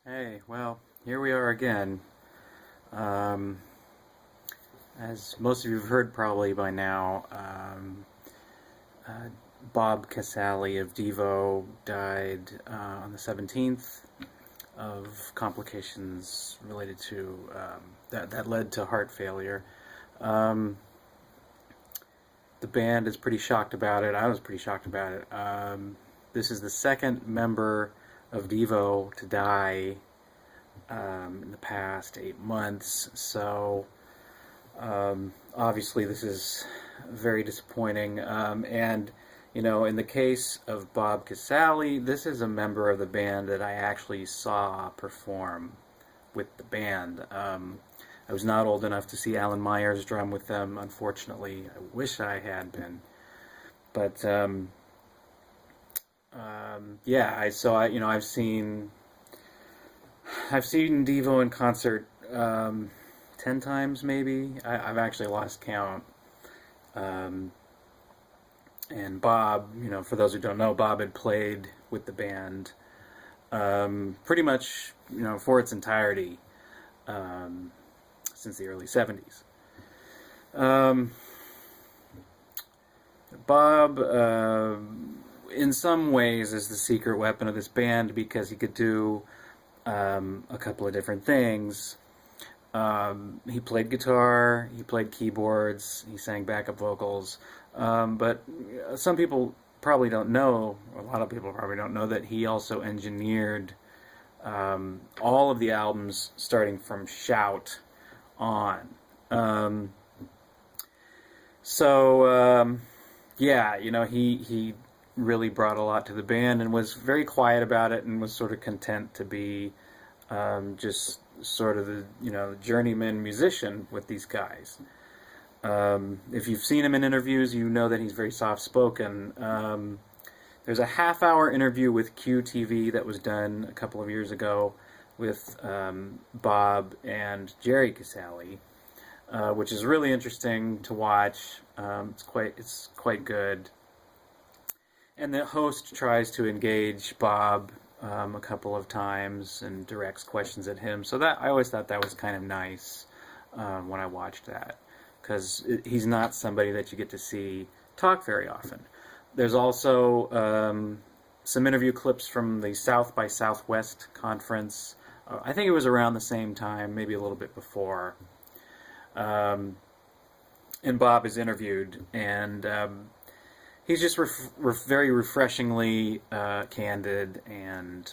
Hey, well, here we are again. Um, as most of you have heard probably by now, uh, Bob Casale of Devo died on the 17th of complications related to that led to heart failure. Um, the band is pretty shocked about it. I was pretty shocked about it. This is the second member of Devo to die in the past 8 months. So obviously this is very disappointing. And in the case of Bob Casale, this is a member of the band that I actually saw perform with the band. I was not old enough to see Alan Myers drum with them, unfortunately. I wish I had been. But yeah, I've seen Devo in concert 10 times maybe. I've actually lost count. Um, and Bob, for those who don't know, Bob had played with the band pretty much, for its entirety um, since the early 70s. Um, Bob, in some ways, is the secret weapon of this band because he could do a couple of different things. He played guitar, he played keyboards, he sang backup vocals, but some people probably don't know, or a lot of people probably don't know that he also engineered all of the albums starting from Shout on. Um, so yeah, he really brought a lot to the band and was very quiet about it and was sort of content to be just sort of the journeyman musician with these guys. If you've seen him in interviews, you know that he's very soft spoken. There's a half-hour interview with QTV that was done a couple of years ago with Bob and Jerry Casale, which is really interesting to watch. It's quite good. And the host tries to engage Bob a couple of times and directs questions at him. So that I always thought that was kind of nice when I watched that, because he's not somebody that you get to see talk very often. There's also some interview clips from the South by Southwest conference. I think it was around the same time, maybe a little bit before. And Bob is interviewed, and he's just very refreshingly candid and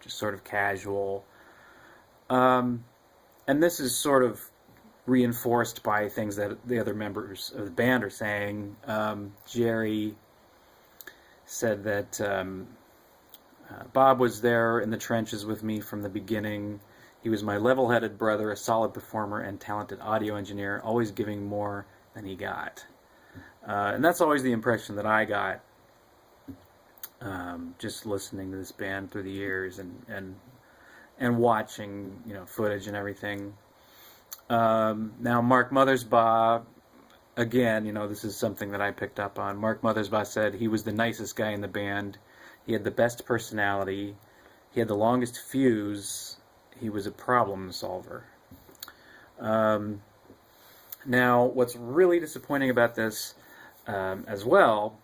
just sort of casual. And this is sort of reinforced by things that the other members of the band are saying. Jerry said that Bob was there in the trenches with me from the beginning. He was my level-headed brother, a solid performer, and talented audio engineer, always giving more than he got. And that's always the impression that I got just listening to this band through the years and watching footage and everything. Now Mark Mothersbaugh, again, this is something that I picked up on. Mark Mothersbaugh said he was the nicest guy in the band. He had the best personality. He had the longest fuse. He was a problem solver. Now, what's really disappointing about this as well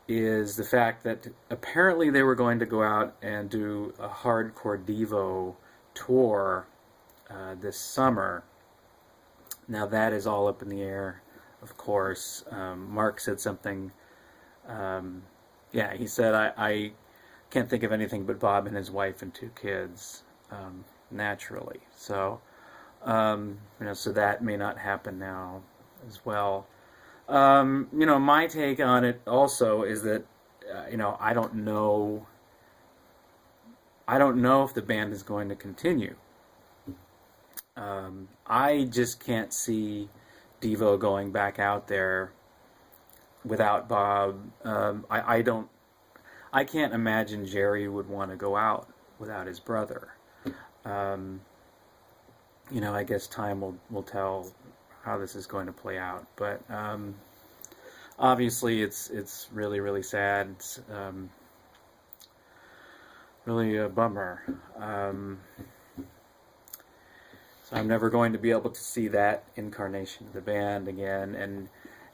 is the fact that apparently they were going to go out and do a hardcore Devo tour this summer. Now that is all up in the air, of course. Mark said something. Yeah, he said, I can't think of anything but Bob and his wife and 2 kids, naturally. So, so that may not happen now as well. My take on it also is that, I don't know if the band is going to continue. I just can't see Devo going back out there without Bob. I can't imagine Jerry would want to go out without his brother. I guess time will tell how this is going to play out, but obviously it's really, really sad. really a bummer. So I'm never going to be able to see that incarnation of the band again. And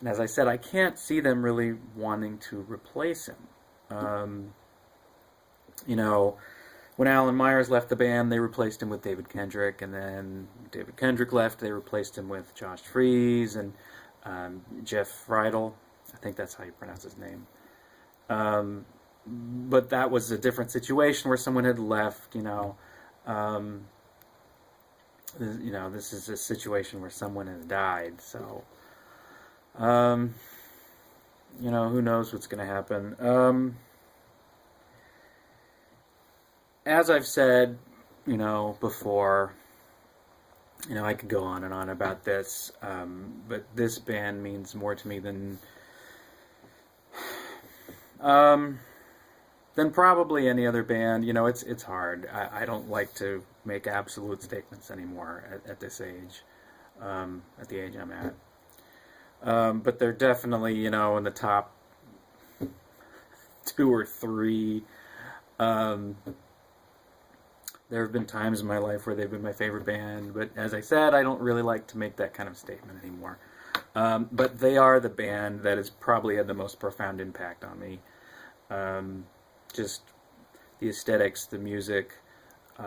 as I said, I can't see them really wanting to replace him. Um, you know, when Alan Myers left the band, they replaced him with David Kendrick, and then David Kendrick left, they replaced him with Josh Freese and Jeff Rydell. I think that's how you pronounce his name. But that was a different situation where someone had left. This is a situation where someone has died. So, who knows what's going to happen. As I've said, before, I could go on and on about this, but this band means more to me than probably any other band. It's hard. I don't like to make absolute statements anymore at this age, at the age I'm at. But they're definitely, in the top 2 or 3. There have been times in my life where they've been my favorite band, but as I said, I don't really like to make that kind of statement anymore. But they are the band that has probably had the most profound impact on me. Just the aesthetics, the music, the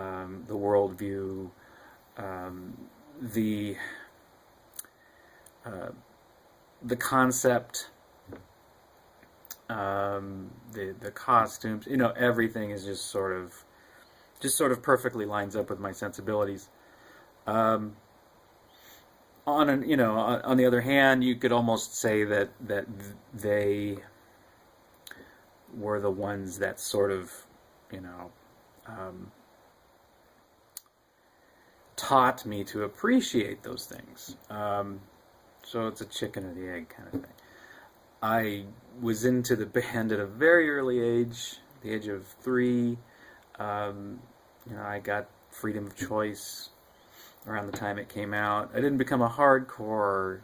worldview, the concept, the costumes. Everything is just sort of perfectly lines up with my sensibilities. On the other hand, you could almost say that they were the ones that sort of, taught me to appreciate those things. So it's a chicken or the egg kind of thing. I was into the band at a very early age, the age of 3. I got freedom of choice around the time it came out. I didn't become a hardcore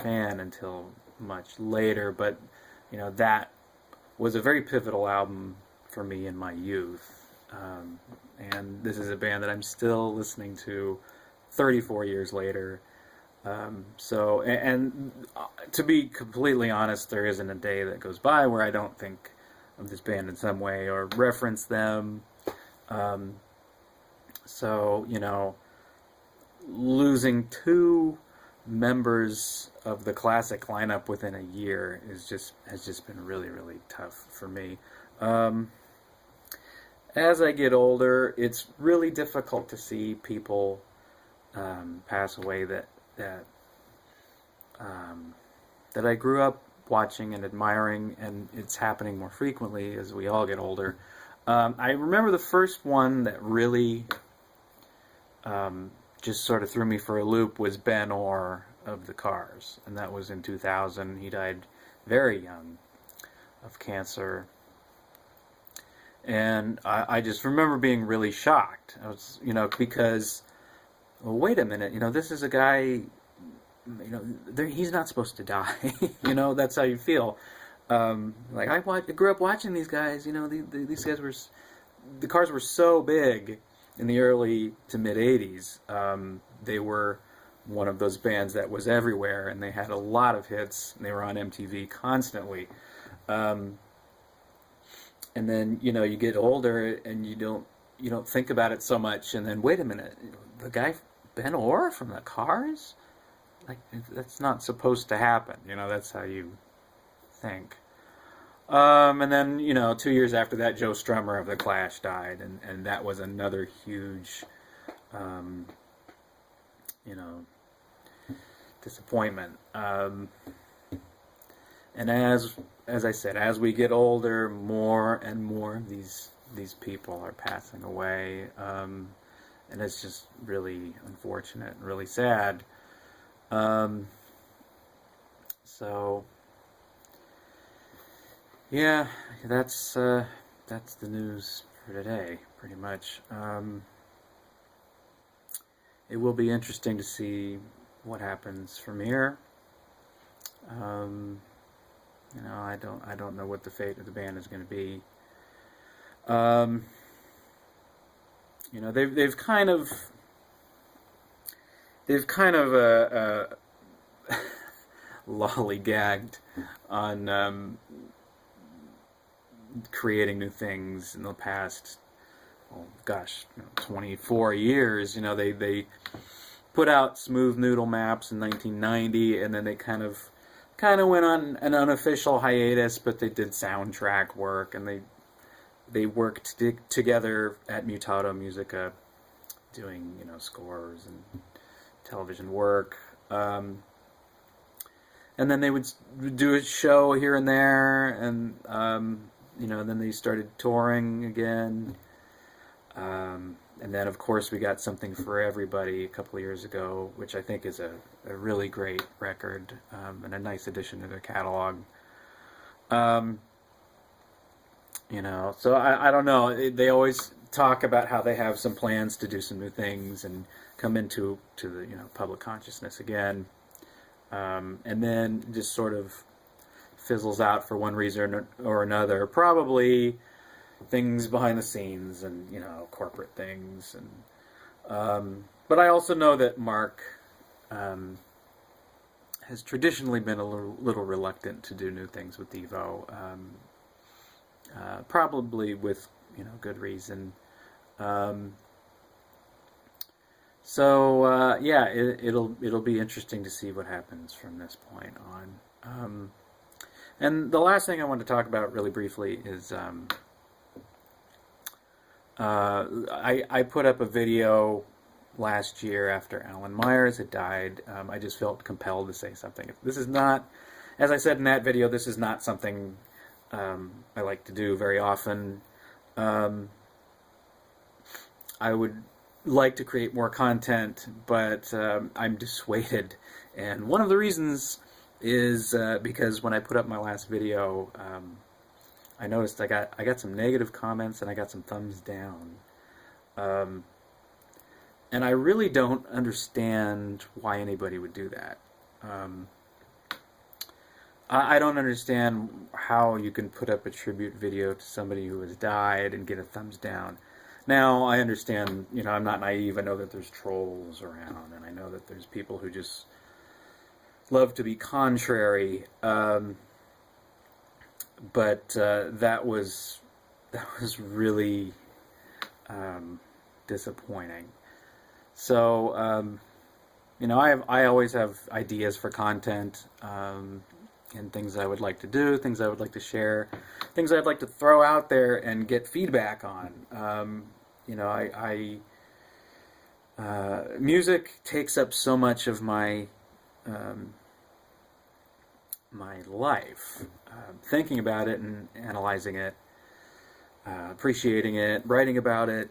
fan until much later, but that was a very pivotal album for me in my youth. And this is a band that I'm still listening to 34 years later. And to be completely honest, there isn't a day that goes by where I don't think of this band in some way or reference them. Losing 2 members of the classic lineup within a year has just been really, really tough for me. As I get older, it's really difficult to see people pass away that I grew up watching and admiring, and it's happening more frequently as we all get older. I remember the first one that really just sort of threw me for a loop was Ben Orr of the Cars, and that was in 2000. He died very young of cancer, and I just remember being really shocked. I was, because, well, wait a minute, this is a guy, he's not supposed to die. That's how you feel. I grew up watching these guys. These guys were, the Cars were so big in the early to mid '80s. They were one of those bands that was everywhere, and they had a lot of hits. And they were on MTV constantly. And then you get older, and you don't think about it so much. And then wait a minute, the guy Ben Orr from the Cars, that's not supposed to happen. That's how you think. And then, 2 years after that, Joe Strummer of The Clash died, and that was another huge, disappointment. And as I said, as we get older, more and more of these people are passing away, and it's just really unfortunate and really sad. Yeah, that's the news for today, pretty much. It will be interesting to see what happens from here. I don't know what the fate of the band is going to be. you know, they've kind of lollygagged on creating new things in the past, oh gosh, 24 years. You know, they put out Smooth Noodle Maps in 1990, and then they kind of went on an unofficial hiatus, but they did soundtrack work, and they worked together at Mutato Musica, doing, you know, scores and television work. And then they would do a show here and there, and you know, then they started touring again. And then, of course, we got Something for Everybody a couple of years ago, which I think is a really great record, and a nice addition to their catalog. You know, so I don't know. They always talk about how they have some plans to do some new things and come into the, you know, public consciousness again, and then just sort of fizzles out for one reason or another. Probably things behind the scenes, and, you know, corporate things, and but I also know that Mark has traditionally been a little reluctant to do new things with Devo, probably with, you know, good reason. So yeah, it'll be interesting to see what happens from this point on. And the last thing I want to talk about really briefly is I put up a video last year after Alan Myers had died. I just felt compelled to say something. This is not, as I said in that video, this is not something I like to do very often. I would like to create more content, but I'm dissuaded. And one of the reasons is because when I put up my last video, I noticed I got some negative comments, and I got some thumbs down. And I really don't understand why anybody would do that. I don't understand how you can put up a tribute video to somebody who has died and get a thumbs down. Now, I understand, you know, I'm not naive. I know that there's trolls around, and I know that there's people who just love to be contrary. But that was really disappointing. So, you know, I always have ideas for content, and things I would like to do, things I would like to share, things I'd like to throw out there and get feedback on. You know, music takes up so much of my my life. Thinking about it and analyzing it, appreciating it, writing about it,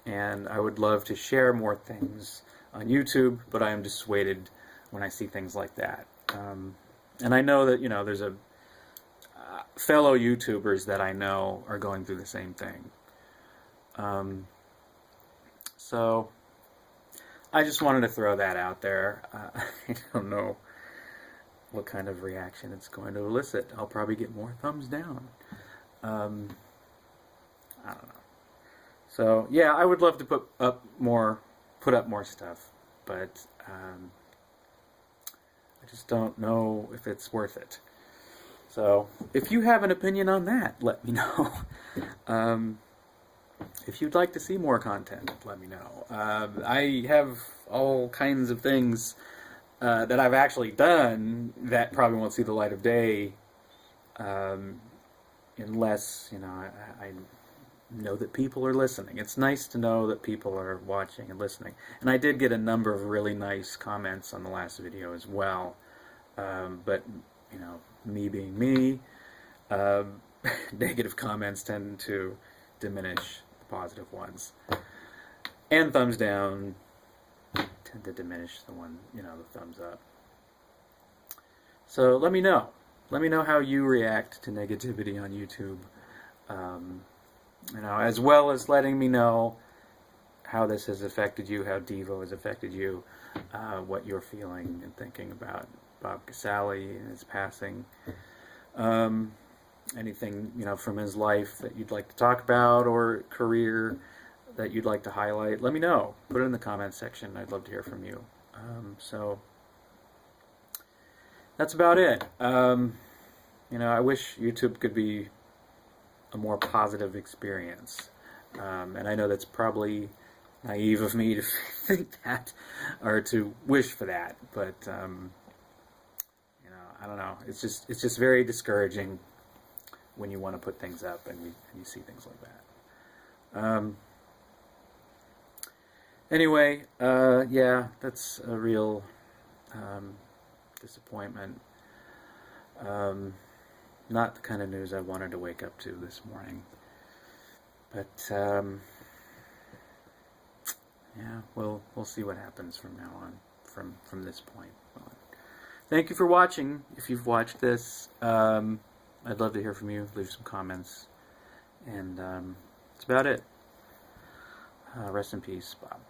and I would love to share more things on YouTube, but I am dissuaded when I see things like that. And I know that, you know, there's a fellow YouTubers that I know are going through the same thing. So I just wanted to throw that out there. I don't know what kind of reaction it's going to elicit. I'll probably get more thumbs down. I don't know. So yeah, I would love to put up more stuff, but I just don't know if it's worth it. So if you have an opinion on that, let me know. If you'd like to see more content, let me know. I have all kinds of things that I've actually done that probably won't see the light of day unless, you know, I know that people are listening. It's nice to know that people are watching and listening. And I did get a number of really nice comments on the last video as well. But, you know, me being me, negative comments tend to diminish the positive ones. And thumbs down tend to diminish the one, you know, the thumbs up. So let me know. Let me know how you react to negativity on YouTube. You know, as well as letting me know how this has affected you, how Devo has affected you, what you're feeling and thinking about Bob Casale and his passing. anything, from his life that you'd like to talk about, or career that you'd like to highlight, let me know. Put it in the comments section. I'd love to hear from you. So that's about it. I wish YouTube could be a more positive experience. And I know that's probably naive of me to think that, or to wish for that. But I don't know. It's just very discouraging when you want to put things up and you see things like that. Anyway, yeah, that's a real disappointment. Not the kind of news I wanted to wake up to this morning. But yeah, we'll see what happens from now on, from this point on. Thank you for watching. If you've watched this, I'd love to hear from you. Leave some comments, and that's about it. Rest in peace, Bob.